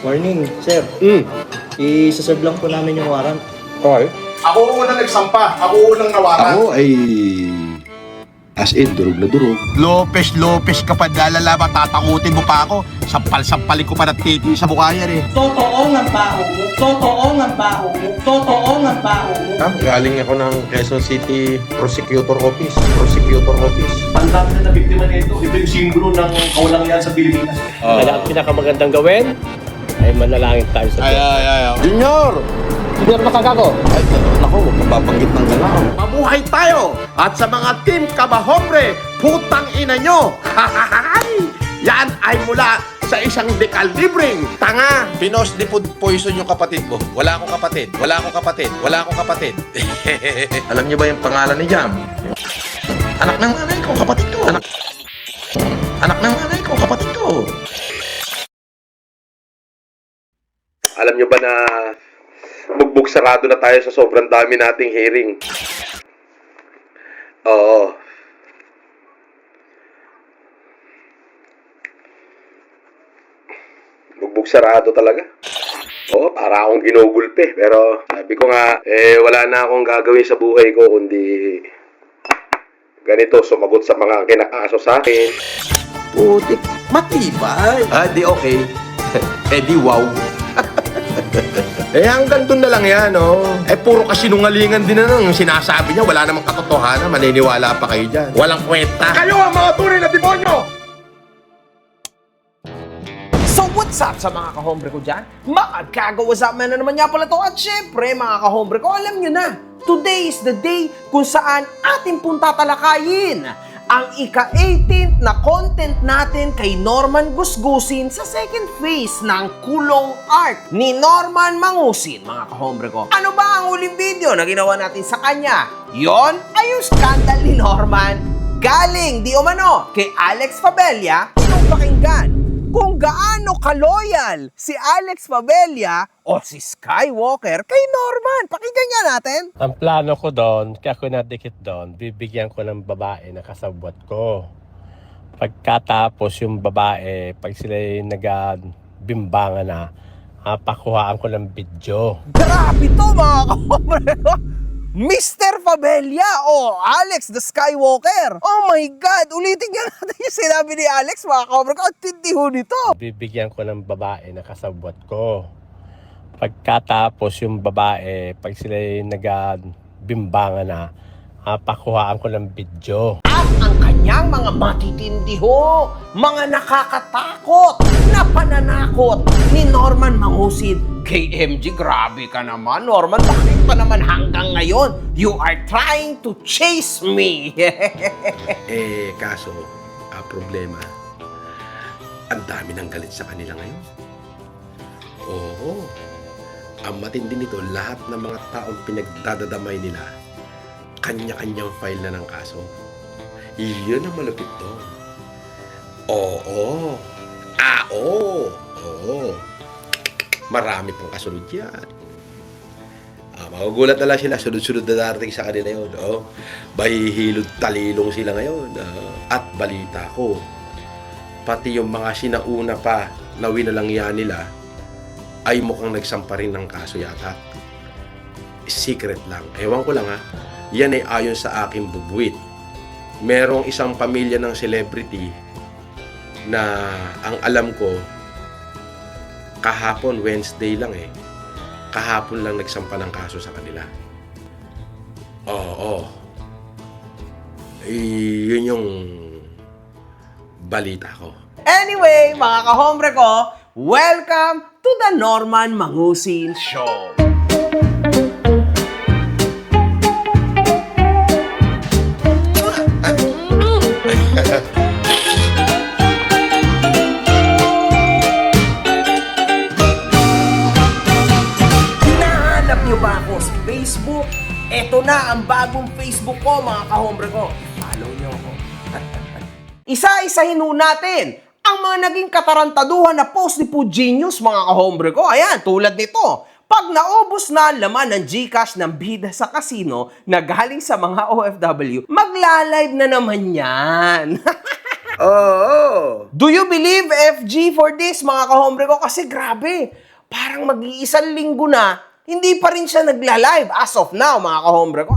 Morning, sir. I-serve lang po namin yung warrant. Okay. Ako unang nagsampa. Ako unang nawaran. Ako ay as in, durog na durog. Lopez ka pa lalaba, tatakutin mo pa ako. Sampal-sampalin ko pa ng titi sa mukha yan eh. Totoo ang baho mo. Totoo ang baho mo. Totoo ang baho mo. Galing ako ng Quezon City Prosecutor Office. Prosecutor Office. Ang dami na biktima nito. Ito yung simbolo ng kawalangan sa Pilipinas. Kaya ang pinakamagandang gawin ay manalangin tayo sa Diyos. Junior! Hindi ako makagago. Ay, ako, huwag kang babanggit ng galaw. Mabuhay tayo! At sa mga team kabahombre, putang ina nyo! Yan ay mula sa isang dekalibreng tanga. Pinos di food poison yung kapatid mo. Wala akong kapatid. Wala akong kapatid. Wala akong kapatid. Alam niyo ba yung pangalan ni Jam? Anak ng nanay ko, kapatid ko. Anak ng nanay ko, kapatid ko. Alam niyo ba na bugbog sarado na tayo sa sobrang dami nating hearing? Oo. Bugbog sarado talaga. Oo, para akong ginugulpe. Pero sabi ko nga, wala na akong gagawin sa buhay ko kundi ganito, sumagot sa mga kinakaso sa akin. Putik, matibay. Di okay. Di wow. Hanggang doon na lang yan, oh. Puro kasinungalingan din na lang yung sinasabi niya. Wala namang katotohanan. Maniniwala pa kayo dyan. Walang kwenta. Kayo ang mga tunay na demonyo! So what's up sa mga kahombre ko dyan? Makagkagawasaman na naman nga pala to. At syempre mga kahombre ko, alam nyo na, today is the day kung saan atin pong tatalakayin ang ika-18th na content natin kay Norman Gusgusin sa second phase ng Kulong Art ni Norman Mangusin, mga kahombre ko. Ano ba ang huling video na ginawa natin sa kanya? Yon ay yung scandal ni Norman galing di umano kay Alex Fabella. Itong pakinggan kung gaano ka-loyal si Alex Fabella o si Skywalker kay Norman. Pakinggan nga natin. Ang plano ko doon, kaya ako nadikit doon, bibigyan ko ng babae na kasabwat ko. Pagkatapos yung babae, pag sila nagbimbangan na, pakuhaan ko ng video. Grabe to mga kaombre ko. Mr. Fabella o Alex the Skywalker. Oh my God! Ulitin nga natin yung sinabi ni Alex, mga kaombre ko. Ang tindi ho nito. Bibigyan ko ng babae na kasabwat ko. Pagkatapos yung babae, pag sila nagbimbangan na, pakuhaan ko ng video. At ang kanyang mga matitindi ho, mga nakakatakot na pananakot ni Norman Mangusin kay MG. Grabe ka naman, Norman. Bakit pa naman hanggang ngayon you are trying to chase me? Kaso, problema, ang dami ng galit sa kanila ngayon. Oo. Ang matindi nito, lahat ng mga taong pinagdadadamay nila, kanya-kanyang file na ng kaso. Iyon ang malupit doon. Oo. Oo. Marami pong kasunod yan. Magugulat na lang sila, sunod-sunod na darating sa kanila yun. Bahihilod talilong sila ngayon. At balita ko, pati yung mga sinauna pa na winalangya nila, ay mukhang nagsampa rin ng kaso yata. Secret lang. Ewan ko lang ha. Yan ay ayon sa aking bubwit. Merong isang pamilya ng celebrity na ang alam ko, kahapon, Wednesday lang kahapon lang nagsampa ng kaso sa kanila. Oo. Yun yung balita ko. Anyway, mga kahombre ko, welcome to the Norman Mangusin Show. Hinahanap niyo ba ako sa Facebook? Ito na ang bagong Facebook ko, mga kahombre ko. Follow niyo ako. Isa-isahin natin ang mga naging katarantaduhan na post ni Food Genius, mga kahombre ko. Ayan, tulad nito. Pag naubos na ang laman ng GCash ng bida sa casino na galing sa mga OFW, magla-live na naman yan. Oo. Do you believe FG for this, mga kahombre ko? Kasi grabe, parang mag-iisang linggo na, hindi pa rin siya nagla-live as of now, mga kahombre ko.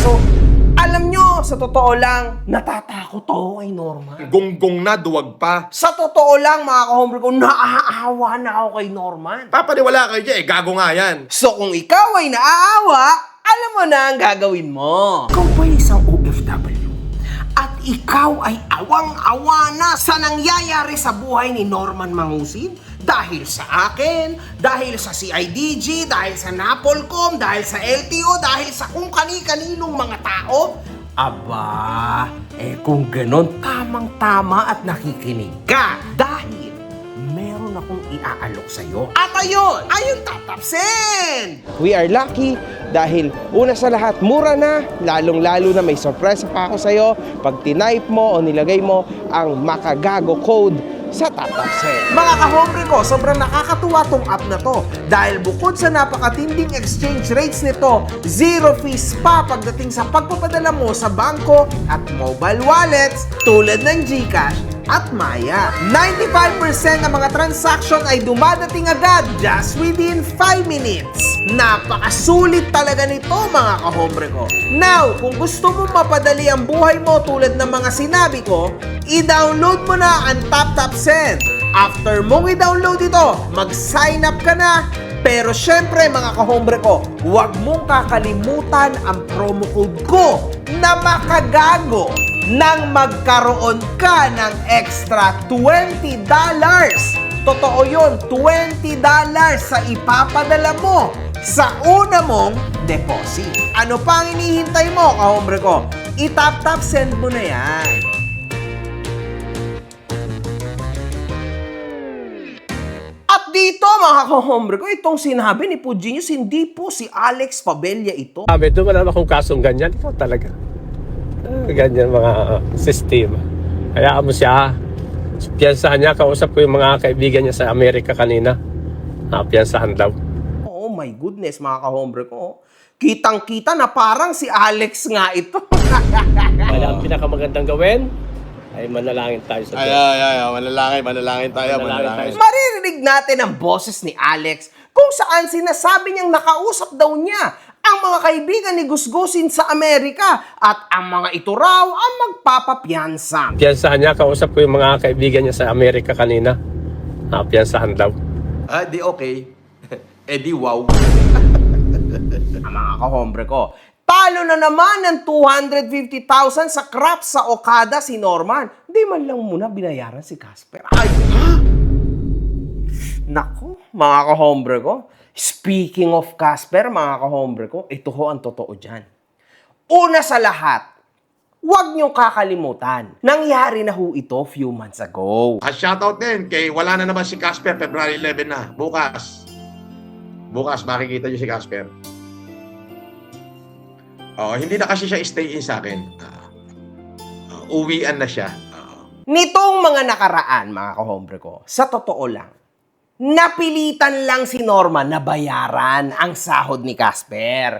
So, alam nyo, sa totoo lang, natatakot ako kay Norman. Gonggong na, duwag pa. Sa totoo lang, mga kahombre ko, naaawa na ako kay Norman. Papaniwala kayo dyan, gago nga yan. So, kung ikaw ay naaawa, alam mo na ang gagawin mo. Ikaw ba isang OFW? At ikaw ay awang-awa na sa nangyayari sa buhay ni Norman Mangusid? Dahil sa akin, dahil sa CIDG, dahil sa Napolcom, dahil sa LTO, dahil sa kung kani-kaninong mga tao? Aba, kung ganon, tamang-tama at nakikinig ka. Dahil meron akong iaalok sa'yo. At ayun tatapsin! We are lucky dahil una sa lahat, mura na, lalong-lalo na may sorpresa pa ako sa'yo pag tinype mo o nilagay mo ang Makagago code sa Tatapsin. Mga kahombre ko, sobrang nakakatuwa tong app na to dahil bukod sa napakatinding exchange rates nito, zero fees pa pagdating sa pagpapadala mo sa bangko at mobile wallets tulad ng GCash at Maya. 95% ng mga transaction ay dumadating agad just within 5 minutes. Napakasulit talaga nito, mga kahombre ko. Now, kung gusto mo mapadali ang buhay mo tulad ng mga sinabi ko, i-download mo na ang TapTapSend. After mong i-download ito, mag-sign up ka na. Pero syempre, mga kahombre ko, huwag mong kakalimutan ang promo code ko na Makagago nang magkaroon ka ng extra $20. Totoo yun, $20 sa ipapadala mo sa una mong deposit. Ano pa ang hinihintay mo, kahombre ko? I-tap-tap-send mo na yan. At dito, mga kahombre ko, itong sinabi ni Pugenius, hindi po si Alex Pabella ito. Sabi, doon wala akong kasong ganyan. Ikaw talaga. Ganyan mga sistema. Hayaan mo siya. Piyansahan niya. Kausap ko yung mga kaibigan niya sa Amerika kanina. Piyansahan daw. Oh my goodness, mga kahombre ko. Kitang-kita na parang si Alex nga ito. Wala ang pinakamagandang gawin ay manalangin tayo sa Diyos. Manalangin tayo. Maririnig natin ang boses ni Alex kung saan sinasabi niyang nakausap daw niya ang mga kaibigan ni Gusgusin sa Amerika at ang mga ito raw ang magpapapiyansa. Piyansahan niya. Kausap ko yung mga kaibigan niya sa Amerika kanina. Piyansahan daw. Di okay. Di wow. Ang mga kahombre ko, talo na naman ng 250,000 sa craps sa Okada si Norman. Di man lang muna binayaran si Casper. Ay, ha? Naku, mga kahombre ko. Speaking of Casper, mga kahombre ko, ito ho ang totoo dyan. Una sa lahat, huwag niyong kakalimutan. Nangyari na ho ito few months ago. At shoutout din kay wala na naman si Casper, February 11 na. Bukas makikita niyo si Casper. Hindi na kasi siya stay-in sa akin. Uwian na siya. Nitong mga nakaraan, mga kahombre ko, sa totoo lang, napilitan lang si Norman na bayaran ang sahod ni Casper.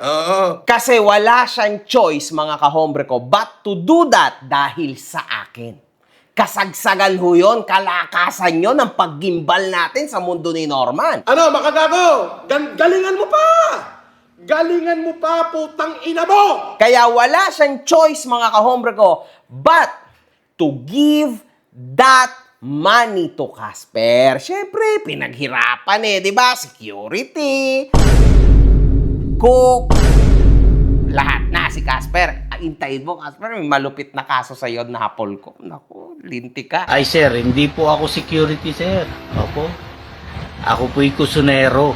Kasi wala siyang choice, mga kahombre ko, but to do that dahil sa akin. Kasagsagan ho yun, kalakasan yun ang paggimbal natin sa mundo ni Norman. Ano, Makagago? Galingan mo pa! Galingan mo pa, putang ina mo! Kaya wala siyang choice, mga kahombre ko, but to give that money to Casper. Siyempre, pinaghirapan di ba? Security, cook, lahat na si Casper. Intayin mo, Casper, may malupit na kaso sa'yo, Napolcom. Naku, linti ka. Ay sir, hindi po ako security sir. Opo. Ako po'y kusinero.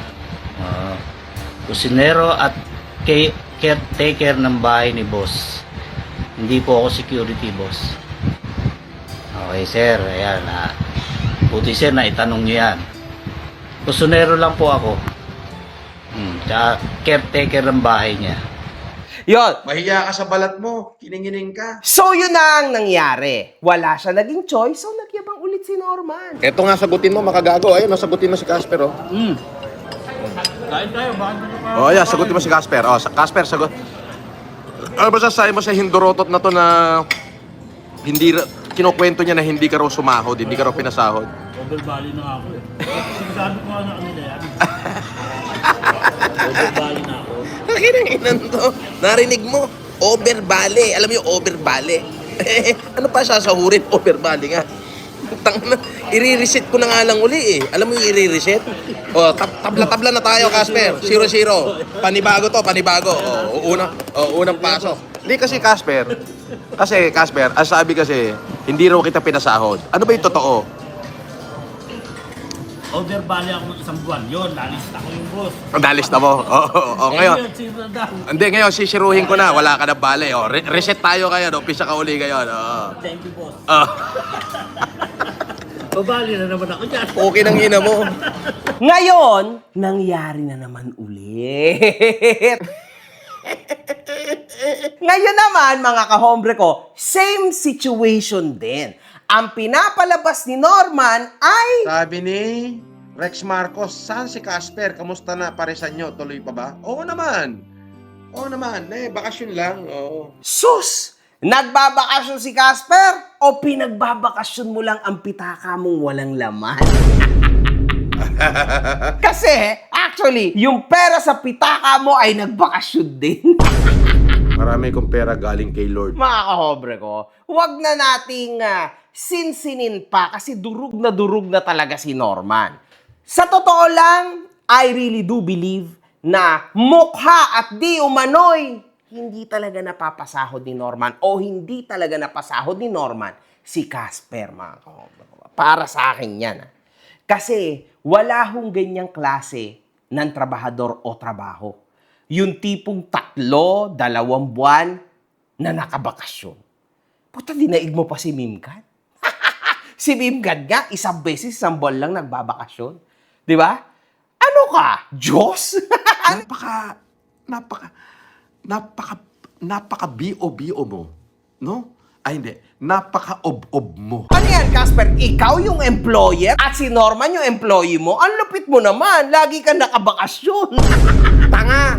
Kusinero at caretaker ng bahay ni boss. Hindi po ako security boss. Okay sir, ayan. Buti sir na itanong nyo yan. Kusinero lang po ako. Tsaka caretaker ng bahay niya. Yon. Mahiya ka sa balat mo. Kiningining ka. So, yun na ang nangyari. Wala siya naging choice, so nagyabang ulit si Norman. Eto nga, sagutin mo, Makagago. Ayun, sagutin mo si Casper, Kain tayo, bakit ayan, sagutin mo si Casper. Casper, sagot. Ano ba sasabi mo sa hindorotot na to na hindi kinukwento niya na hindi ka raw sumahod, hindi ka raw pinasahod? Overbali na ako eh. Sinasabi ko nga na kanila yan. Overbali na ako. Nakinanginan to. Narinig mo? Overbali. Alam mo yung overbali? Ano pa sasahurin? Overbali nga. Tangina, i-reset ko na nga lang uli eh. Alam mo yung i-reset? O, tabla-tabla na tayo, Casper. 0-0. Panibago to, panibago. Unang pasok. Hindi kasi Casper, ang sabi kasi, hindi raw kita pinasahod. Ano ba yung totoo? Overbali ako ng isang buwan. Yun, lalista ko yung boss. Nalista mo? Oo, ngayon. Ayun, sino na daw? Hindi, ngayon, sisiruhin ko na. Wala ka na bale. O, reset tayo ngayon. Umpisa ka uli ngayon. Thank you, boss. Oh. Babali na naman ako dyan. Okay nang ina mo. Ngayon, nangyari na naman ulit. Ngayon naman, mga kahombre ko, same situation din. Ang pinapalabas ni Norman ay... Sabi ni Rex Marcos, saan si Casper? Kamusta na? Paresan nyo? Tuloy pa ba? Oo naman. Bakasyon lang. Oo. Sus! Nagbabakasyon si Casper o pinagbabakasyon mo lang ang pitaka mong walang laman? Kasi, actually, yung pera sa pitaka mo ay nagbakasyon din. Marami kong pera galing kay Lord. Mga kahobre ko, wag na nating sinsinin pa kasi durug na talaga si Norman. Sa totoo lang, I really do believe na mukha at di umano'y hindi talaga napapasahod ni Norman o hindi talaga napasahod ni Norman si Casper, mga kahobre ko. Para sa akin yan. Kasi wala hong ganyang klase ng trabahador o trabaho. Yung tipong 3-2 buwan na nakabakasyon. Puta, dinaig mo pa si Mimkat. Si Mimkat nga, isang buwan lang nagbabakasyon. Di ba? Ano ka? Diyos? Napaka bio mo. No? Ay, hindi. Napaka-ob mo. Ano yan, Casper? Ikaw yung employer at si Norman yung employee mo? Ang lupit mo naman. Lagi ka nakabakasyon. Tanga.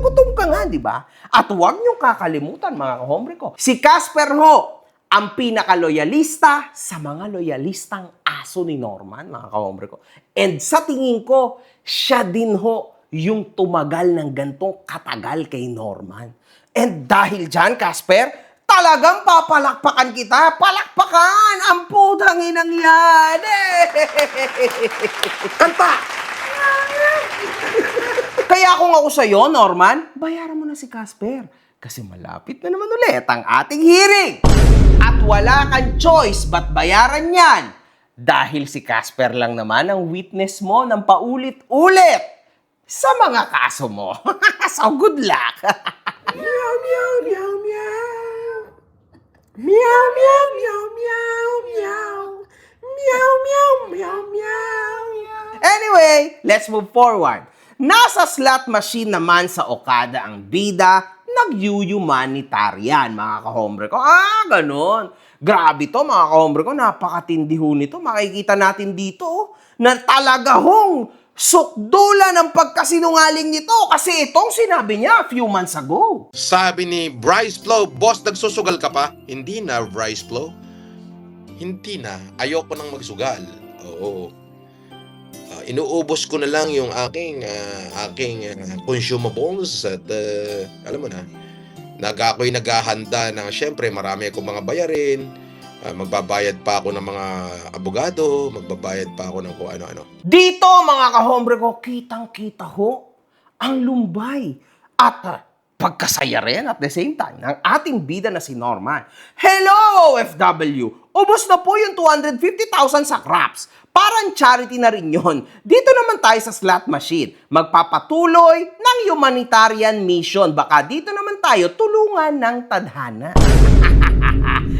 Gutom ka nga, di ba? At huwag niyong kakalimutan, mga kahombre ko. Si Casper ho, ang pinaka-loyalista sa mga loyalistang aso ni Norman, mga kahombre ko. And sa tingin ko, siya din ho yung tumagal ng gantong katagal kay Norman. And dahil dyan, Casper, talagang papalakpakan kita. Palakpakan! Ang putang inang yan! Kanta! Kaya kung ako sa'yo, Norman, bayaran mo na si Casper. Kasi malapit na naman ulit ang ating hearing. At wala kang choice ba't bayaran yan. Dahil si Casper lang naman ang witness mo ng paulit-ulit sa mga kaso mo. So good luck! Meow, meow, meow, meow. Meow, meow, meow, meow, meow. Meow, meow, meow, meow. Anyway, let's move forward. Nasa slot machine naman sa Okada ang bida, nag-humanitarian, mga kahombre ko. Ganun. Grabe to, mga kahombre ko. Napakatindi ho nito. Makikita natin dito na talaga hong sukdula ng pagkasinungaling nito. Kasi itong sinabi niya a few months ago. Sabi ni Bryce Flo, boss, nagsusugal ka pa? Hindi na, Bryce Flo. Hindi na. Ayoko nang magsugal. Oo. Inuubos ko na lang yung aking consumables at alam mo na, ako'y naghahanda ng syempre marami akong mga bayarin, magbabayad pa ako ng mga abogado, magbabayad pa ako ng kung ano-ano. Dito, mga kahombre ko, kitang-kita ho ang lumbay at pagkasaya rin at the same time ng ating bida na si Norman. Hello, OFW! Ubos na po yung 250,000 sa Craps. Parang charity na rin yon. Dito naman tayo sa slot machine. Magpapatuloy ng humanitarian mission. Baka dito naman tayo tulungan ng tadhana.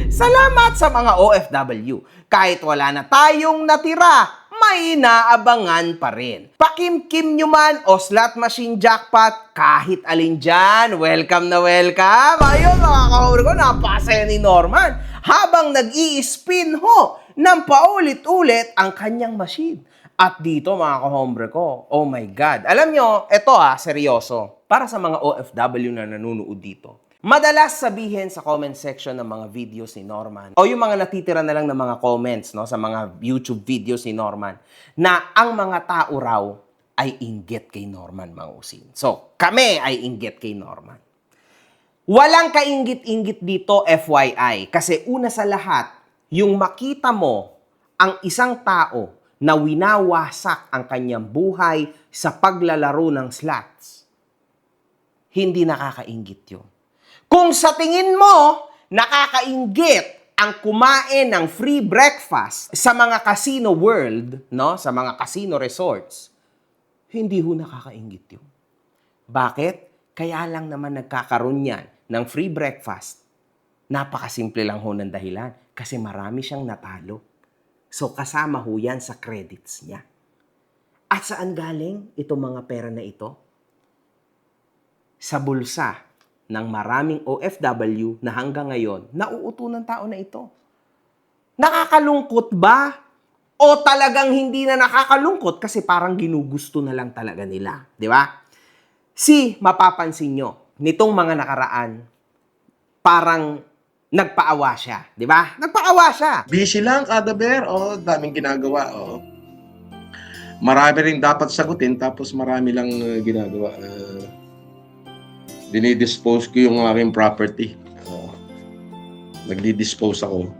Salamat sa mga OFW. Kahit wala na tayong natira, may inaabangan pa rin. Pakimkim nyo man o slot machine jackpot, kahit alin dyan, welcome na welcome. Ayun, mga kahuri ko, napasaya ni Norman habang nag-i-spin ho ng paulit-ulit ang kanyang machine. At dito, mga kahombre ko, oh my God. Alam nyo, eto seryoso. Para sa mga OFW na nanonood dito. Madalas sabihin sa comment section ng mga videos ni Norman o yung mga natitira na lang ng mga comments no, sa mga YouTube videos ni Norman na ang mga tao raw ay inggit kay Norman Mangusin. So, kami ay inggit kay Norman. Walang kainggit-inggit dito, FYI. Kasi una sa lahat, yung makita mo ang isang tao na winawasak ang kanyang buhay sa paglalaro ng slots, hindi nakakainggit yun. Kung sa tingin mo, nakakainggit ang kumain ng free breakfast sa mga casino world, no? Sa mga casino resorts, hindi ho nakakainggit yun. Bakit? Kaya lang naman nagkakaroon yan ng free breakfast. Napakasimple lang ho ng dahilan. Kasi marami siyang natalo. So kasama ho yan sa credits niya. At saan galing itong mga pera na ito? Sa bulsa ng maraming OFW na hanggang ngayon nauuto ng tao na ito. Nakakalungkot ba? O talagang hindi na nakakalungkot kasi parang ginugusto na lang talaga nila. Di ba? Mapapansin nyo, nitong mga nakaraan, parang nagpaawa siya. Di ba? Nagpaawa siya. Busy lang, kada bear. Oh, daming ginagawa. Oh. Marami rin dapat sagutin, tapos marami lang ginagawa. Dinidispose ko yung aking property. Nagdi-dispose ako.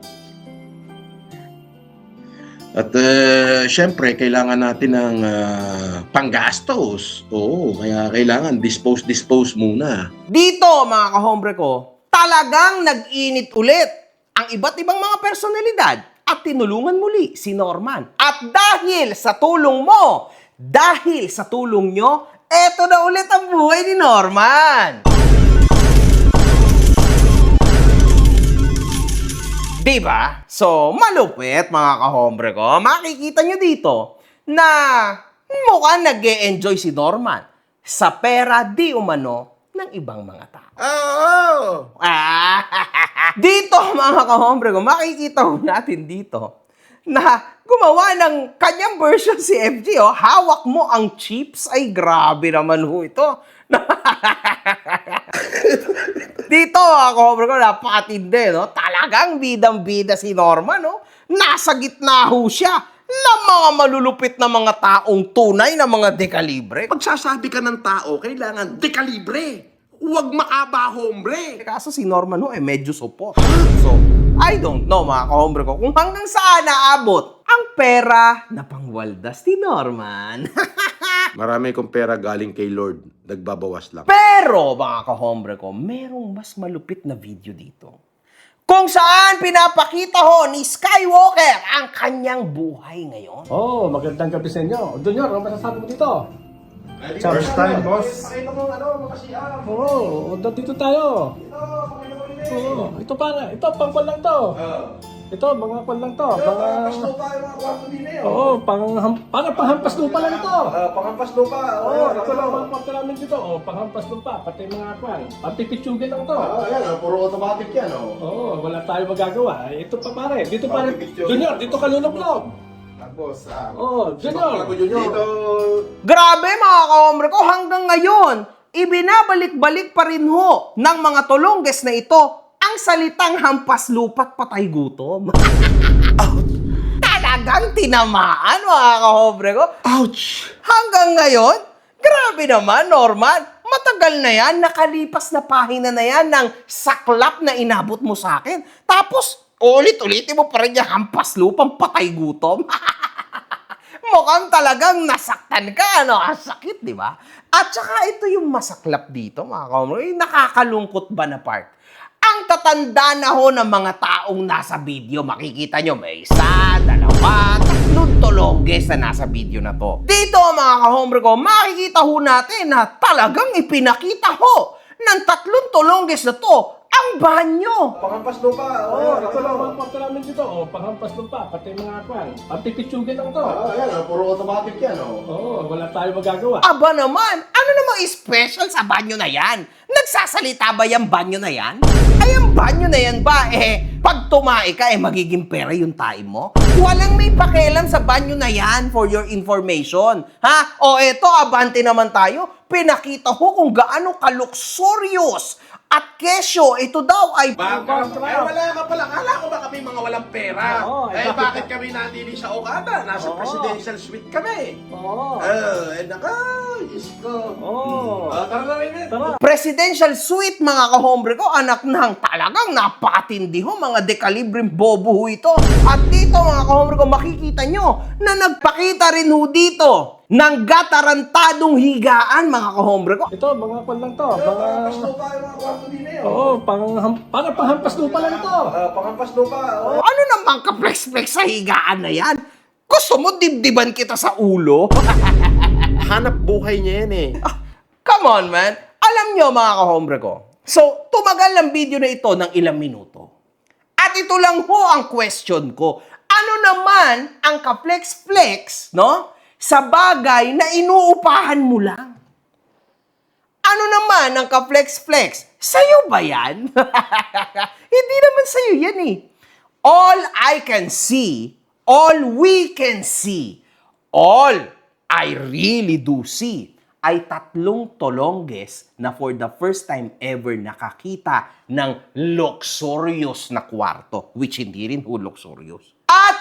At syempre, kailangan natin ng panggastos. Oo, kaya kailangan dispose muna. Dito, mga kahombre ko, talagang nag-init ulit ang iba't ibang mga personalidad at tinulungan muli si Norman. At dahil sa tulong mo, dahil sa tulong nyo, eto na ulit ang buhay ni Norman. Diba? So, malupit mga kahombre ko. Makikita nyo dito na mukhang nag-e-enjoy si Norman sa pera di umano ng ibang mga tao. Oo! Dito mga kahombre ko, makikita ho natin dito na gumawa ng kanyang version si FG. Oh. Hawak mo ang chips. Ay, grabe naman ho ito. Dito, kahombre ko, napakatindi. No? Talagang bidang-bida si Norman. No? Nasa gitna ho siya ng mga malulupit na mga taong tunay na mga dekalibre. Pagsasabi ka ng tao, kailangan dekalibre. Huwag makaba, hombre. Kaso si Norman ho, medyo supot. So, I don't know mga kahombre ko kung hanggang saan naabot ang pera na pangwaldas ni Norman. Marami kong pera galing kay Lord. Nagbabawas lang. Pero mga kahombre ko, merong mas malupit na video dito. Kung saan pinapakita ho ni Skywalker ang kanyang buhay ngayon. Oh, magandang gabi sa inyo. Junior, ano masasabi mo dito? First time, boss. Oo, dito tayo. Oo, ito pangkwan lang to. Ito, mga kwan lang to. Oo, panghampas lupa lang ito. Panghampas lupa. Oo, ito lang mga kwarto namin dito. Oo, panghampas lupa, pati mga kwan. Pagpipitsugin lang to. Ayan, puro automatic yan. Oo, wala tayo magagawa. Ito pa pare, dito pare. Junior, dito ka lulog-log. Boss, Oo, Junior. dito. Grabe mga kahombre ko, hanggang ngayon, ibinabalik-balik pa rin ho ng mga tulongges na ito ang salitang hampas lupa't patay gutom. Talagang tinamaan mga kahombre ko. Ouch! Hanggang ngayon, grabe naman Norman, matagal na yan, nakalipas na pahina na yan ng saklap na inabot mo sa akin. Tapos, ulit-ulitin mo pa rin yung hampas lupang patay gutom. Mukhang talagang nasaktan ka, ano? Ang sakit, di ba? At saka ito yung masaklap dito, mga kahombre. Nakakalungkot ba na part? Ang tatanda na ho ng mga taong nasa video, makikita nyo, may isa, dalawa, tatlong tulongges na nasa video na to. Dito, mga kahombre ko, makikita ho natin na talagang ipinakita ho ng tatlong tulongges na to ang banyo. Panghampas lupa. Oo, ito lang mga kwarto namin dito. Oo, panghampas lupa, pati mga kwan. Pagpipitsugin lang to. Ayan, puro automatic yan. Oo, wala tayo magagawa. Aba naman, ano namang special sa banyo na yan? Nagsasalita ba yung banyo na yan? Ay, ang banyo na yan ba, Pag tumae ka, magiging pera yung time mo? Walang may pakialam sa banyo na yan for your information. Ha? O eto, abante naman tayo. Pinakita ko kung gaano ka-luxurious at kesyo. Ito daw ay... Wala ka pala. Kala ko ba kami mga walang pera? Bakit kami nandito sa Okada? Nasa presidential suite kami. Naka, Diyos ko. Tara na rin. Presidential suite, mga kahombre ko, anak ng talagang napakatindi ho, mga dekalibreng bobo ho ito. At dito, mga kahombre ko, makikita nyo na nagpakita rin ho dito ng gatarantadong higaan, mga kahombre ko. Ito, mga kwan lang to. Oo, panghampas lupa lang ito. Ano namang ka-flex-flex sa higaan na yan? Gusto mo dibdiban kita sa ulo? Hanap buhay niya yan eh. Come on, man. Alam nyo, mga kahombre ko. So, tumagal ang video na ito ng ilang minuto. At ito lang ho ang question ko. Ano naman ang ka-flex-flex, no? Sa bagay na inuupahan mo lang. Ano naman ang ka-flex-flex? Sa'yo ba yan? Hindi naman sa'yo yan eh. All I can see, all we can see, all I really do see ay 3 tolongges na for the first time ever nakakita ng luxurious na kwarto, which hindi rin ho luxurious. At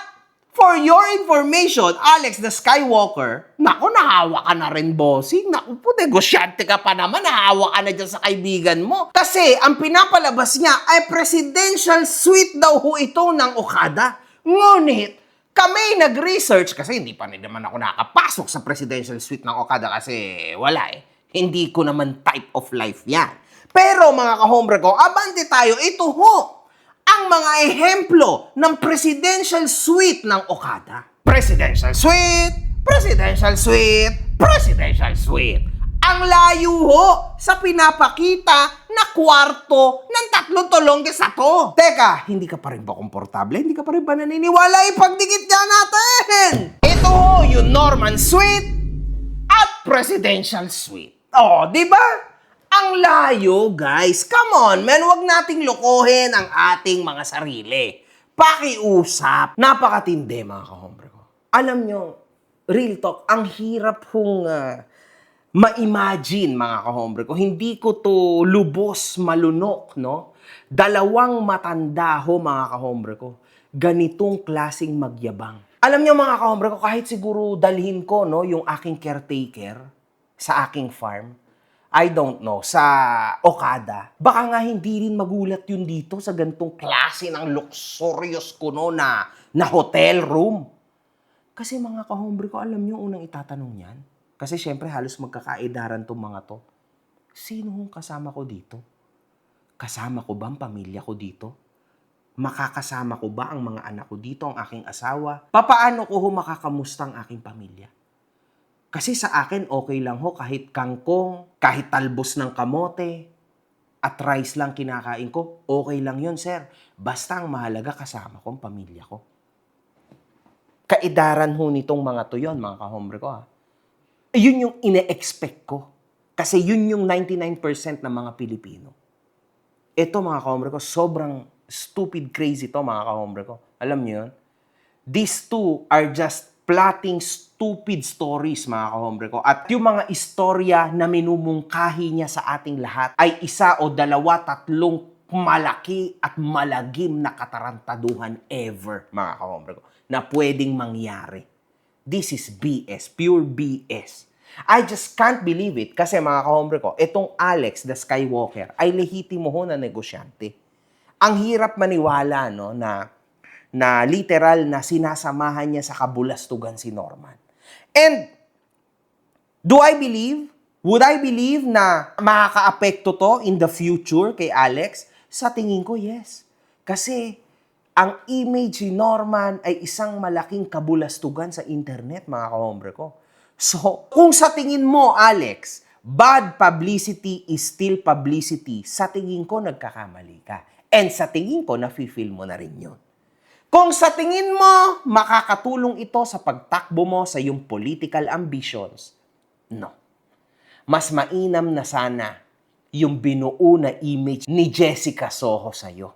for your information, Alex the Skywalker, naku, nahawa ka na rin, bossing. Naku po, negosyante ka pa naman, nahawa ka na dyan sa kaibigan mo. Kasi ang pinapalabas niya ay presidential suite daw ho ito ng Okada. Ngunit, kami nag-research, kasi hindi pa rin naman ako nakapasok sa presidential suite ng Okada kasi wala eh. Hindi ko naman type of life yan. Pero mga kahombre ko, abante tayo, ito ho ang mga ehemplo ng presidential suite ng Okada. Presidential suite, presidential suite, presidential suite. Ang layo ho sa pinapakita na kwarto ng 3 tolongges sa to. Teka, hindi ka pa rin ba komportable? Hindi ka pa rin ba naniniwala? Ipagdikit ka natin! Ito ho yung Norman Suite at Presidential Suite. Oh, di ba? Ang layo, guys. Come on, man. Huwag nating lokohin ang ating mga sarili. Pakiusap. Napakatindi, mga kahombre ko. Alam nyo, real talk, ang hirap hong ma-imagine, mga kahombre ko. Hindi ko to lubos malunok, no? 2 matanda ho, mga kahombre ko. Ganitong klaseng magyabang. Alam nyo, mga kahombre ko, kahit siguro dalhin ko, no, yung aking caretaker sa aking farm, I don't know, sa Okada, baka nga hindi rin magulat yun dito sa ganitong klase ng luxurious kuno na hotel room. Kasi mga kahombre ko, alam nyo unang itatanong yan? Kasi syempre halos magkakaedaran tong mga to. Sino hong kasama ko dito? Kasama ko ba ang pamilya ko dito? Makakasama ko ba ang mga anak ko dito, ang aking asawa? Papaano ko ho makakamusta ang aking pamilya? Kasi sa akin, okay lang ho kahit kangkong, kahit talbos ng kamote, at rice lang kinakain ko, okay lang yun, sir. Basta ang mahalaga kasama ko ang pamilya ko. Kaedaran ho nitong mga to yun, mga kahombre ko ha. Yun yung ine-expect ko. Kasi yun yung 99% ng mga Pilipino. Ito, mga kahombre ko, sobrang stupid crazy to, mga kahombre ko. Alam niyo yun? These two are just plotting stupid stories, mga kahombre ko. At yung mga istorya na minumungkahi niya sa ating lahat ay 1 o 2, 3 malaki at malagim na katarantaduhan ever, mga kahombre ko, na pwedeng mangyari. This is BS, pure BS. I just can't believe it kasi mga kahombre ko, itong Alex the Skywalker ay lehitimo ho na negosyante. Ang hirap maniwala, no, na literal na sinasamahan niya sa kabulastugan si Norman. And would I believe na makakaapekto to in the future kay Alex? Sa tingin ko, yes. Kasi ang image ni Norman ay isang malaking kabulastugan sa internet, mga kahombre ko. So, kung sa tingin mo, Alex, bad publicity is still publicity, sa tingin ko, nagkakamali ka. And sa tingin ko, nafe-feel mo na rin yun. Kung sa tingin mo, makakatulong ito sa pagtakbo mo sa iyong political ambitions, no. Mas mainam na sana yung binuo na image ni Jessica Soho sa'yo.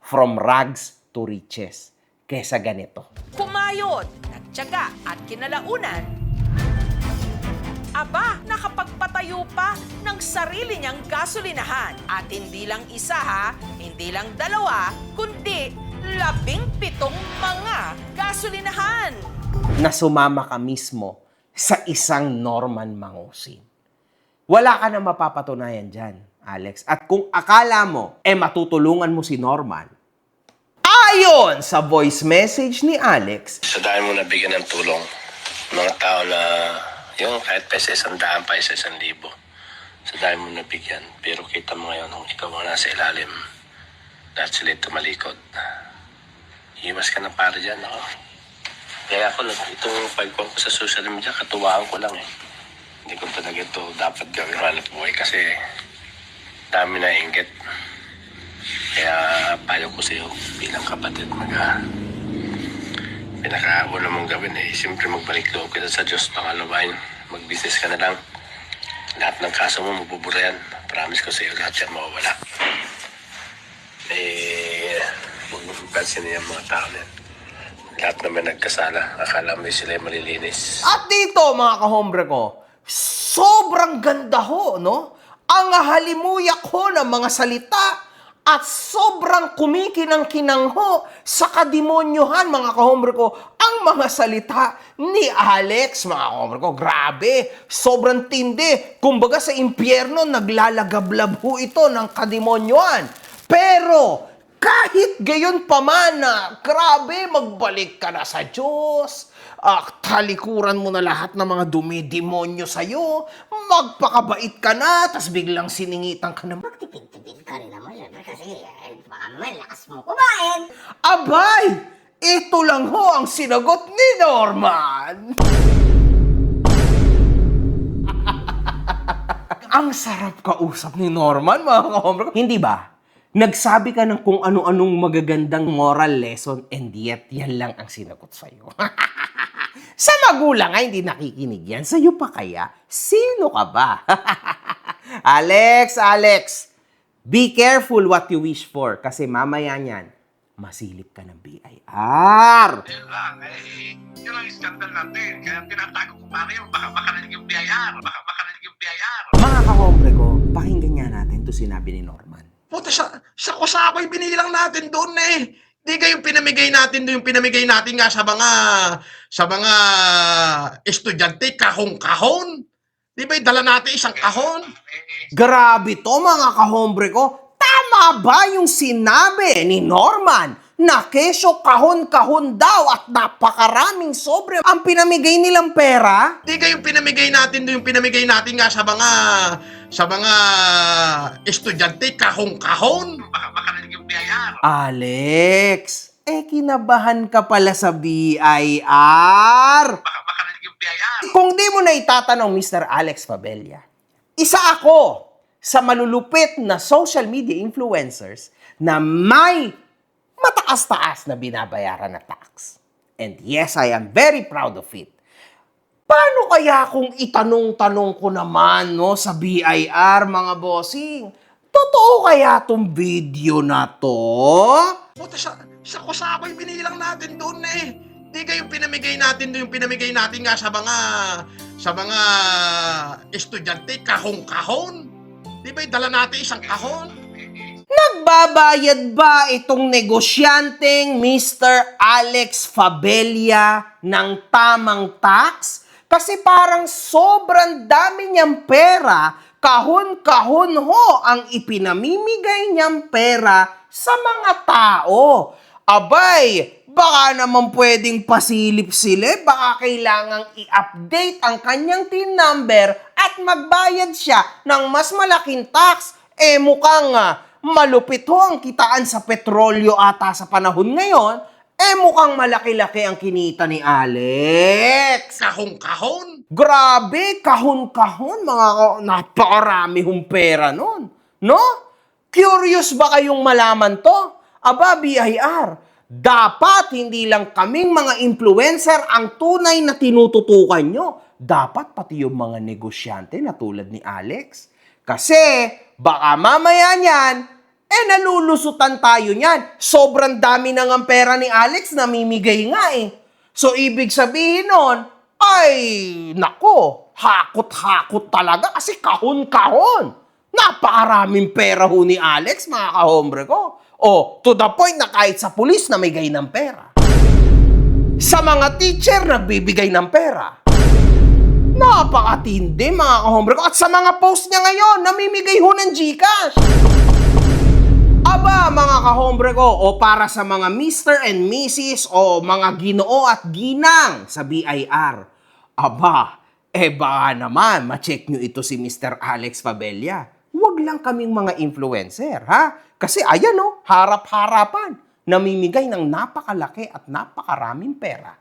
from rags to riches. Kesa ganito. Kumayod, nagtiyaga at kinalaunan, aba, nakapagpatayo pa ng sarili niyang gasolinahan. At hindi lang isa ha, hindi lang dalawa, kundi 17 mga gasolinahan. Na sumama ka mismo sa isang Norman Mangusin. Wala ka na mapapatunayan dyan, Alex. At kung akala mo, matutulungan mo si Norman, ayon sa voice message ni Alex, Sa dahil mo nabigyan ng tulong, mga tao na yung kahit pa sa 100, pa sa 1,000. Sa dahil mo nabigyan, pero kita mo ngayon kung ikaw ang nasa ilalim, lahat sila tumalikod. Iwas ka na para dyan, ako. Kaya ako, itong pagkuhan ko sa social media, katuwaan ko lang eh. Hindi ko talaga ito dapat gawin hanap buhay kasi dami na inggit. Kaya payo ko sa iyo bilang kapatid, pinakauna mong gawin siyempre magbalik loob ka sa Diyos. Pangalawain, mag-business ka na lang. Lahat ng kaso mo mabubura yan. Promise ko sa iyo, lahat yan mawawala. Huwag mo pansin niya mga tao na yan. Lahat naman nagkasala. Akala mo sila malilinis. at dito mga kahombre ko, sobrang ganda ho, no? Ang halimuyak ho ng mga salita at sobrang kumikinang-kinang ho sa kademonyohan, mga kahombre ko, ang mga salita ni Alex, mga kahombre ko. Grabe, sobrang tindi. Kumbaga sa impyerno, naglalagablab ho ito ng kademonyohan. Pero, kahit gayon pa man na, grabe, magbalik ka na sa Diyos. Talikuran mo na lahat ng mga dumi-demonyo sa'yo. Magpakabait ka na, tas biglang siningitan ka na. Tipid-tipid ka rin naman yan kasi baka malakas mo kumain. Abay! Ito lang ho ang sinagot ni Norman. Ang sarap kausap ni Norman, mga kahombre ko. Hindi ba? Nagsabi ka ng kung ano-anong magagandang moral lesson and yet yan lang ang sinagot sa'yo. Sa magulang nga hindi nakikinig yan. Sa'yo pa kaya? Sino ka ba? Alex, be careful what you wish for kasi mamaya niyan, masilip ka ng BIR. Yun ang skandal natin. Kaya tinatago ko pa kayo. Baka makarinig yung BIR. Mga kahombre ko, pakinggan nga natin to sinabi ni Norman. Puta, sa kusako'y binilang natin doon eh. Di kayong pinamigay natin doon, yung pinamigay natin nga sa mga estudyante, kahon-kahon. Di ba, dala natin isang kahon? Grabe to mga kahombre ko. Tama ba yung sinabi ni Norman na kesyo kahon-kahon daw at napakaraming sobre ang pinamigay nilang pera? Di kayong pinamigay natin doon, yung pinamigay natin nga sa mga estudyante, kahon-kahon. Baka makarinig yung BIR. Alex, kinabahan ka pala sa BIR. Baka makarinig yung BIR. Kung di mo na itatanong, Mr. Alex Fabella, isa ako sa malulupit na social media influencers na may mataas-taas na binabayaran na tax. And yes, I am very proud of it. Paano kaya kung itanong-tanong ko naman sa BIR, mga bossing? Totoo kaya tong video na to? Puta, sa kusako'y binilang natin doon eh. Di kayong pinamigay natin doon, yung pinamigay natin nga sa mga estudyante, kahon-kahon. Di ba, dala natin isang kahon? Nagbabayad ba itong negosyanteng Mr. Alex Fabella ng tamang tax? Kasi parang sobrang dami niyang pera, kahon-kahon ho ang ipinamimigay niyang pera sa mga tao. Abay, baka naman pwedeng pasilip-silip, baka kailangang i-update ang kanyang TIN number at magbayad siya ng mas malaking tax. Mukhang malupit ho ang kitaan sa petrolyo ata sa panahon ngayon, mukhang malaki-laki ang kinita ni Alex. Kahon-kahon? Grabe, kahon-kahon, napakarami hong pera nun. No? Curious ba kayong malaman to? Aba, BIR, dapat hindi lang kaming mga influencer ang tunay na tinututukan nyo. Dapat pati yung mga negosyante na tulad ni Alex. Kasi, baka mamaya niyan, nalulusutan tayo niyan. Sobrang dami na ng pera ni Alex na mimigay nga eh. So, ibig sabihin nun, ay, nako, hakot-hakot talaga kasi kahon-kahon. Napakaraming pera ho ni Alex, mga kahombre ko. O, to the point na kahit sa pulis namigay ng pera. Sa mga teacher, nagbibigay ng pera. Napakatindi, mga kahombre ko. At sa mga post niya ngayon, namimigay ho ng GCash. Aba, mga kahombre ko, o para sa mga Mr. and Mrs. o mga ginoo at ginang sa BIR. Aba, baka naman, ma-check nyo ito si Mr. Alex Fabella. Huwag lang kaming mga influencer, ha? Kasi ayan o, harap-harapan, namimigay ng napakalaki at napakaraming pera.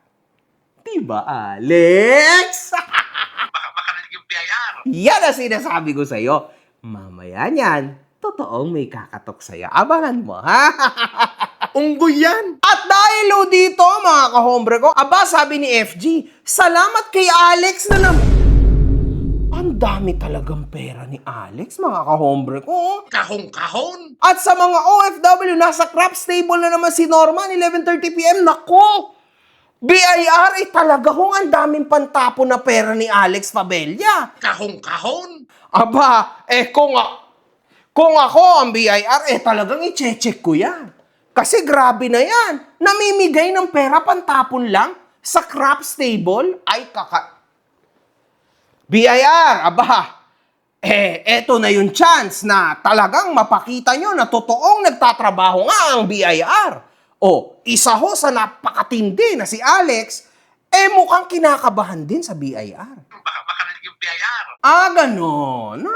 Diba, Alex? Baka yung BIR. Yan ang sinasabi ko sa'yo. Mamaya niyan, totoong may kakatok sa'yo. Abangan mo, ha? Unggoy yan. At dahil o dito, mga kahombre ko, aba, sabi ni FG, salamat kay Alex na naman. Ang dami talagang pera ni Alex, mga kahombre ko. Kahong-kahon. At sa mga OFW, nasa craps table na naman si Norman, 11:30 p.m. Nako! BIR, talaga hong ang daming pantapo na pera ni Alex Fabella. Kahong-kahon. Aba, kung ako ang BIR, talagang i-check ko yan. Kasi grabe na yan. Namimigay ng pera pantapon lang sa craps table. Ay, BIR, aba, eto na yung chance na talagang mapakita nyo na totoong nagtatrabaho nga ang BIR. O, isa ho sa napakatindi na si Alex, mukhang kinakabahan din sa BIR. Baka yung BIR. Ganon.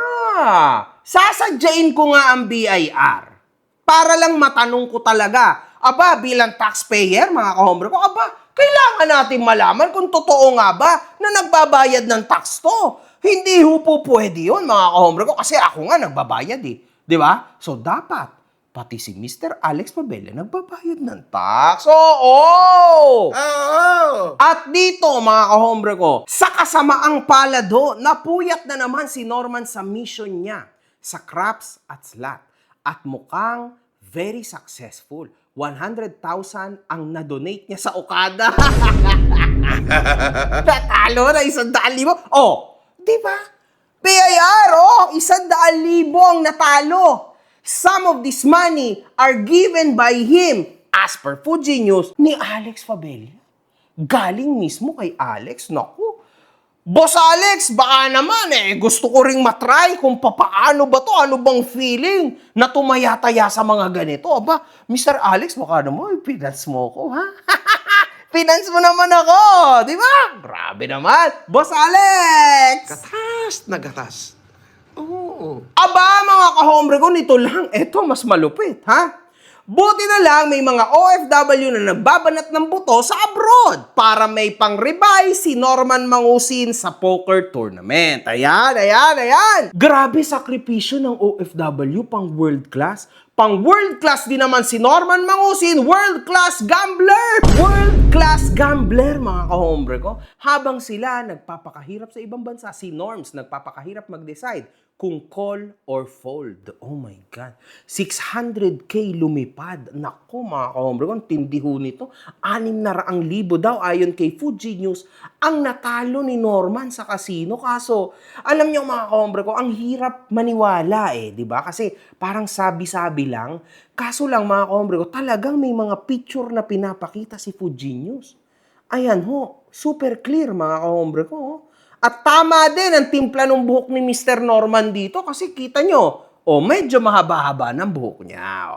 Sasadyain ko nga ang BIR. Para lang matanong ko talaga, aba, bilang taxpayer, mga kahombre ko, aba, kailangan natin malaman kung totoo nga ba na nagbabayad ng tax to. Hindi ho po pwede yun, mga kahombre ko, kasi ako nga nagbabayad eh. Di ba? So, dapat, pati si Mr. Alex Fabella nagbabayad ng tax. Oo! At dito, mga kahombre ko, sa kasamaang palado, napuyat na naman si Norman sa mission niya sa craps at slot. At mukhang very successful. 100,000 ang na-donate niya sa Okada. Natalo na 100,000. Oh, di ba? BIR, 100,000 ang natalo. Some of this money are given by him, as per Fuji News, ni Alex Fabella. Galing mismo kay Alex. Naku, Boss Alex, baka naman gusto ko ring matry kung papaano ba to, ano bang feeling na tumayataya sa mga ganito. Aba, Mr. Alex, baka naman, finance mo ko, ha? Finance mo naman ako, di ba? Grabe naman, Boss Alex! Gatas na gatas. Oo. Aba, mga kahombre ko, nito lang, eto mas malupit, ha? Buti na lang may mga OFW na nagbabanat ng buto sa abroad para may pang-revise si Norman Mangusin sa poker tournament. Ayan. Grabe sakripisyo ng OFW pang world class. Pang world class din naman si Norman Mangusin, world class gambler! World class gambler, mga kahombre ko. Habang sila nagpapakahirap sa ibang bansa, si Norms nagpapakahirap mag-decide kung call or fold. Oh my God. 600K lumipad. Naku, mga kahombre ko, ang tindi ho nito. 600,000 daw ayon kay Fuji News ang natalo ni Norman sa casino. Kaso, alam niyo mga kahombre ko, ang hirap maniwala di ba? Kasi parang sabi-sabi lang. Kaso lang mga kahombre ko, talagang may mga picture na pinapakita si Fuji News. Ayan ho, super clear mga kahombre ko. At tama din ang timpla ng buhok ni Mr. Norman dito kasi kita nyo, medyo mahaba-haba ng buhok niya.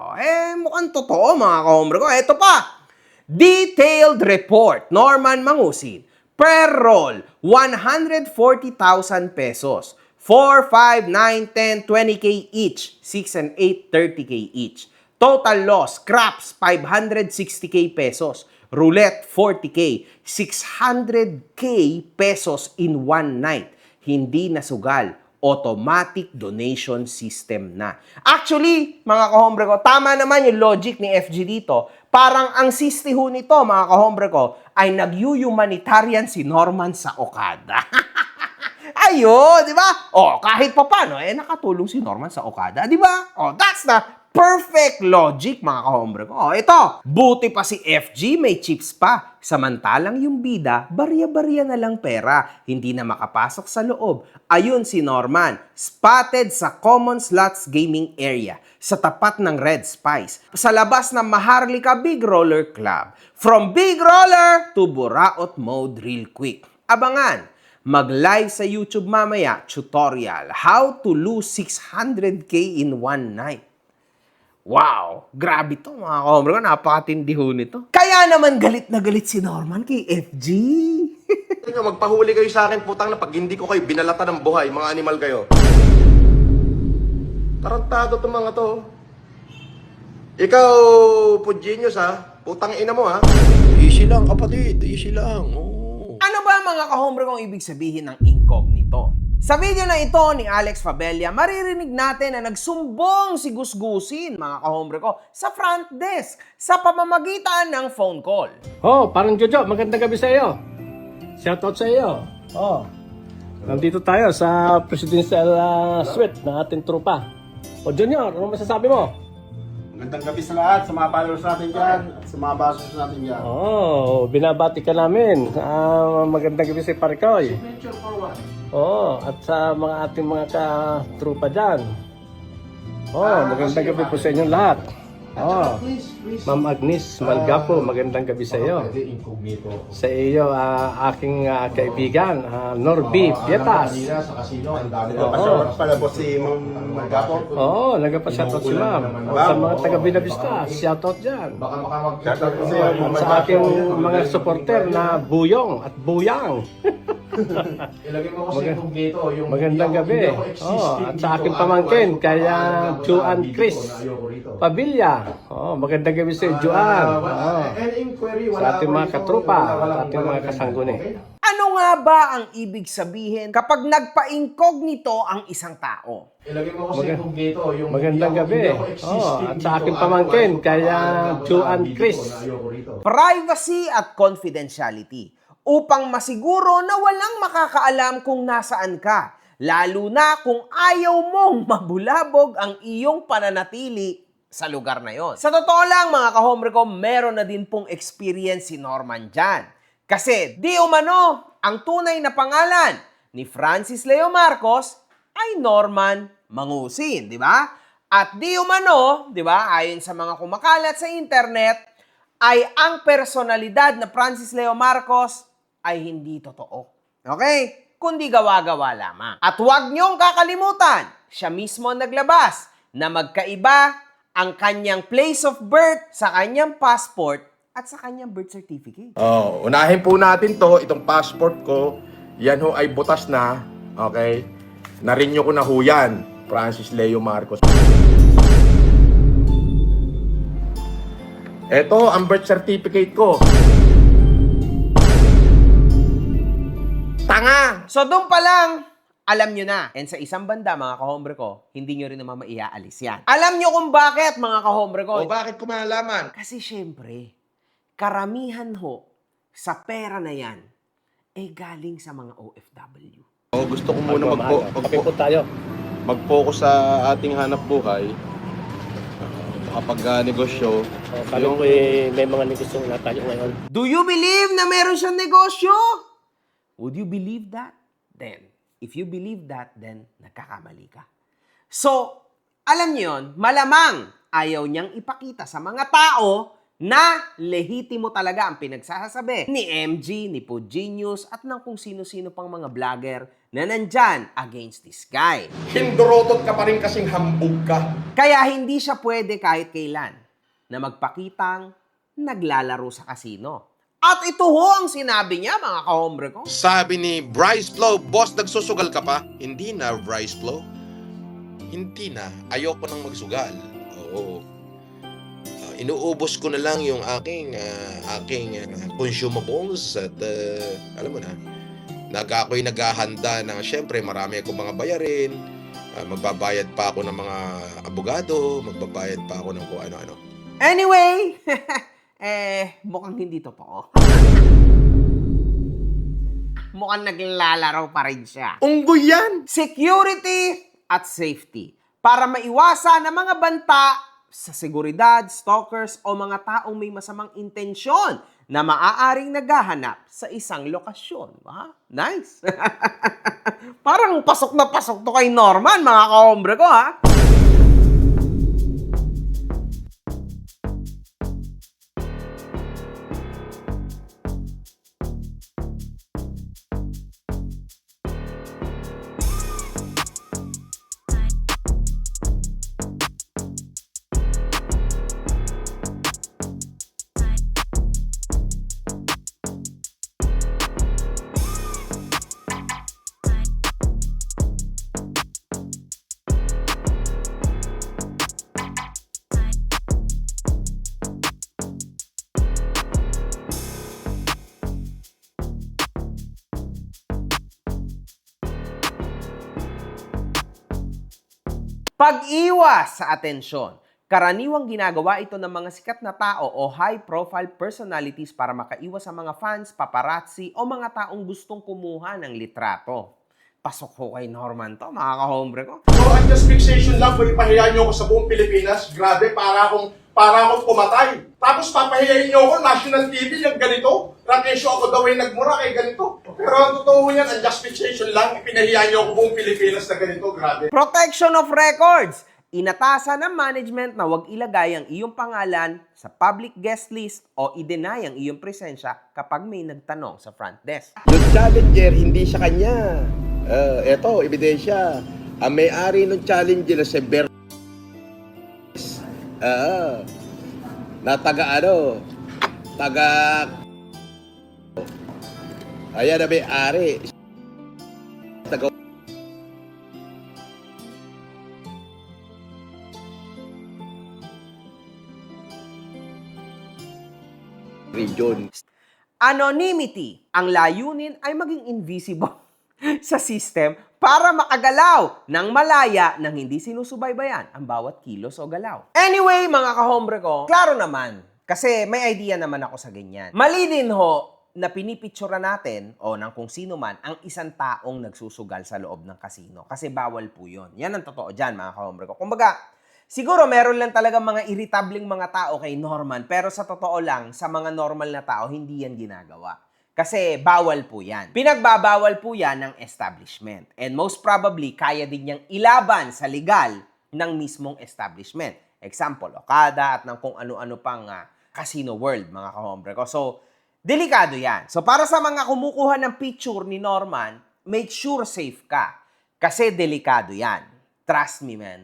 Mukhang totoo mga kahombre ko. Ito pa, detailed report, Norman Mangusin. Per roll, 140,000 pesos. 4, 5, 9, 10, 20K each. 6 and 8, 30K each. Total loss, craps, 560K pesos. Roulette, 40K. 600K pesos in one night. Hindi nasugal. Automatic donation system na. Actually, mga kahombre ko, tama naman yung logic ni FG dito. Parang ang sistiho nito, mga kahombre ko, ay nag-humanitarian si Norman sa Okada. Ayun, di ba? Kahit pa paano, nakatulong si Norman sa Okada, di ba? That's the Perfect logic, mga kahombre ko. Oh, ito, buti pa si FG may chips pa. Samantalang yung bida, barya-barya na lang pera. Hindi na makapasok sa loob. Ayun si Norman, spotted sa Common Slots Gaming Area, sa tapat ng Red Spice, sa labas ng Maharlika Big Roller Club. From Big Roller to Buraot Mode real quick. Abangan! Mag-live sa YouTube mamaya, tutorial, how to lose 600k in one night. Wow! Grabe to mga kahombre ko, napakatindi ho nito. Kaya naman galit na galit si Norman kay FG. Tingnan, magpahuli kayo sa akin, putang na pag hindi ko kayo binalata ng buhay, mga animal kayo. Tarantado to mga to. Ikaw, Pugenius ha, putang ina mo ha. Easy lang, kapatid. Easy lang. Oo. Ano ba mga kahombre kong ibig sabihin ng incognito? Sa video na ito ni Alex Fabella, maririnig natin na nagsumbong si Gusgusin, mga kahombre ko, sa front desk sa pamamagitan ng phone call. Oh, parang Jojo, magandang gabi sa iyo. Shoutout sa iyo. Oh. Nandito tayo sa presidential suite ng ating trupa. O Junior, ano masasabi mo? Magandang gabi sa lahat, sa mga followers natin dyan, at sa mga bashers natin dyan. Oh, binabati ka namin. Magandang gabi sa Parikoy. Oh, at sa mga ating mga ka-trupa dyan. Oh, magandang gabi po sa inyong lahat. Oh, Ma'am Agnes Malgapo, magandang gabi sa iyo. Sa iyo, aking kaibigan, Norby Pietas. Sa casino, ang dami na Oo. palabos si Mang Malgapo. Oo, nagpa-shoutout si Ma'am. Sa mga taga-Binavista, shoutout dyan. Baka mag-shoutout ko sa'yo, Mang Sa Malgapo. aking mga supporter na Buyong at Buyang. Ilagay mo ko sa incognito, yung Magandang gabi. Oh, at sa aking pamangkin, kaya Juan Chris Pabilla. Oh, magandang gabi sa iyo, Juan. Oh. Sa ating mga katrupa, sa ating mga kasangguni. Ano nga ba ang ibig sabihin kapag nagpa-incognito ang isang tao? Ilagay mo ko sa incognito, yung Magandang gabi. Oh, at sa aking pamangkin, kaya Juan Chris. Privacy at confidentiality. Upang masiguro na walang makakaalam kung nasaan ka. Lalo na kung ayaw mong mabulabog ang iyong pananatili sa lugar na yon. Sa totoo lang mga kahombre ko, meron na din pong experience si Norman dyan. Kasi di umano, ang tunay na pangalan ni Francis Leo Marcos ay Norman Mangusin, di ba? At di umano, di ba, ayon sa mga kumakalat sa internet, ay ang personalidad na Francis Leo Marcos ay hindi totoo. Okay? Kundi gawa-gawa lamang. At huwag niyong kakalimutan, siya mismo ang naglabas na magkaiba ang kanyang place of birth sa kanyang passport at sa kanyang birth certificate. Oh, unahin po natin to, itong passport ko. Yan ho ay butas na. Okay? Na-renew ko na ho yan. Francis Leo Marcos. Ito ang birth certificate ko. Tanga! So doon pa lang, alam nyo na. And sa isang banda, mga kahombre ko, hindi nyo rin naman maiaalis yan. Alam nyo kung bakit, mga kahombre ko? O bakit ko malalaman? Kasi syempre, karamihan ho sa pera na yan ay galing sa mga OFW. Oh, gusto ko muna Kape po tayo. mag-focus sa ating hanap buhay. Kapag negosyo. Oh, kami po may mga negosyo na tayo ngayon. Do you believe na meron siyang negosyo? Would you believe that? Then, if you believe that, then nagkakamali ka. So, alam niyo yun, malamang ayaw niyang ipakita sa mga tao na lehitimo talaga ang pinagsasabi ni MG, ni Pugenius, at ng kung sino-sino pang mga vlogger na nandyan against this guy. Hindorotot ka pa rin kasing hambog ka. Kaya hindi siya pwede kahit kailan na magpakitang naglalaro sa kasino. At ito ho ang sinabi niya, mga kahombre ko. Sabi ni Bryce Flo, boss, nagsusugal ka pa? Hindi na, Bryce Flo. Hindi na. Ayoko nang magsugal. Oo. Inuubos ko na lang yung aking consumables at alam mo na, ako'y naghahanda ng syempre marami akong mga bayarin. Magbabayad pa ako ng mga abogado, magbabayad pa ako ng kung ano-ano. Anyway, mukhang hindi totoo. Mukhang naglalaro pa rin siya. Unggoy yan! Security at safety. Para maiwasan ang mga banta sa seguridad, stalkers o mga taong may masamang intensyon na maaaring naghahanap sa isang lokasyon. Ha? Nice! Parang pasok na pasok to kay Norman, mga kahombre ko, ha? Pag-iwas sa atensyon. Karaniwang ginagawa ito ng mga sikat na tao o high-profile personalities para makaiwas sa mga fans, paparazzi o mga taong gustong kumuha ng litrato. Pasok ko kay Norman to, mga kahombre ko. So, just fixation lang po ipahiya niyo ako sa buong Pilipinas. Grabe, para akong pumatay. Tapos papahiyain niyo ako, national TV, yung ganito. Rakesyo ako daw ay nagmura kay ganito. Pero ang totoo yan, ang just fixation lang, ipinahiya niyo ako buong Pilipinas na ganito. Grabe. Protection of records. Inatasan ng management na huwag ilagay ang iyong pangalan sa public guest list o i-deny ang iyong presensya kapag may nagtanong sa front desk. Yung challenger, hindi sa kanya. Eto, ebidensya. Ang may-ari ng challenger na si na ayan na may-ari. Region. Anonymity. Ang layunin ay maging invisible sa system para makagalaw ng malaya nang hindi sinusubaybayan ang bawat kilos o galaw. Anyway, mga kahombre ko, klaro naman. Kasi may idea naman ako sa ganyan. Mali din ho na pinipictura natin o ng kung sino man ang isang taong nagsusugal sa loob ng kasino. Kasi bawal po yun. Yan ang totoo dyan, mga kahombre ko. Kumbaga, siguro meron lang talaga mga irritableng mga tao kay Norman, pero sa totoo lang, sa mga normal na tao, hindi yan ginagawa. Kasi bawal po yan. Pinagbabawal po yan ng establishment. And most probably, kaya din niyang ilaban sa legal ng mismong establishment. Example, Okada at ng kung ano-ano pang casino world, mga kahombre ko. So, delikado yan. So, para sa mga kumukuha ng picture ni Norman, make sure safe ka. Kasi delikado yan. Trust me, man.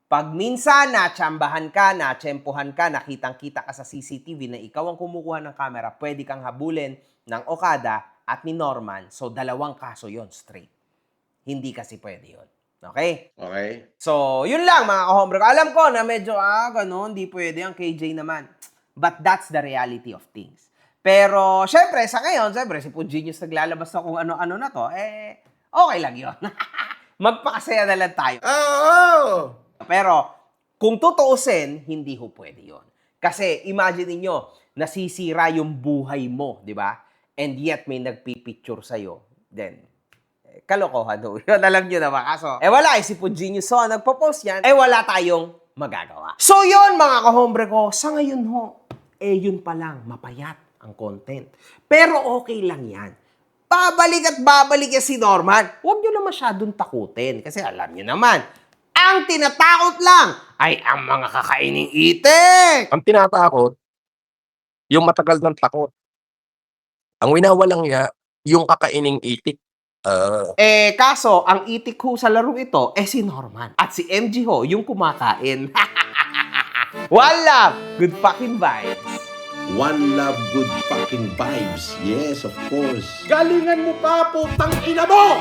Pag minsan natsambahan ka, natsempuhan ka, nakitang-kita ka sa CCTV na ikaw ang kumukuha ng camera, pwede kang habulin ng Okada at ni Norman. So, 2 kaso yon straight. Hindi kasi pwede yon. Okay? Okay. So, yun lang mga kahombre ko. Alam ko na medyo, ganun, hindi pwede ang KJ naman. But that's the reality of things. Pero, syempre, sa ngayon, syempre, si Pugenius naglalabas na kung ano-ano na to, okay lang yun. Magpakasaya na lang tayo. Pero, kung tutuusin, hindi ho pwede yun. Kasi, imagine niyo nasisira yung buhay mo, di ba? And yet, may nagpipicture sa'yo. Then, kalokohan ho. Yun, alam nyo na ba? Kaso, wala, si Pugenius so, nagpo-post yan, wala tayong magagawa. So, yun, mga kahombre ko, sa ngayon ho, yun pa lang, mapayat ang content. Pero okay lang yan. Babalik at babalik yan si Norman. Huwag nyo na masyadong takutin. Kasi alam nyo naman, ang tinatakot lang ay ang mga kakaining itik. Ang tinatakot, yung matagal ng takot. Ang winawalang niya, yung kakaining itik. Kaso, ang itik ho sa larong ito, si Norman. At si MG ho, yung kumakain. One love, good fucking vibes. One love, good fucking vibes. Yes, of course. Galingan mo pa, putang ina mo!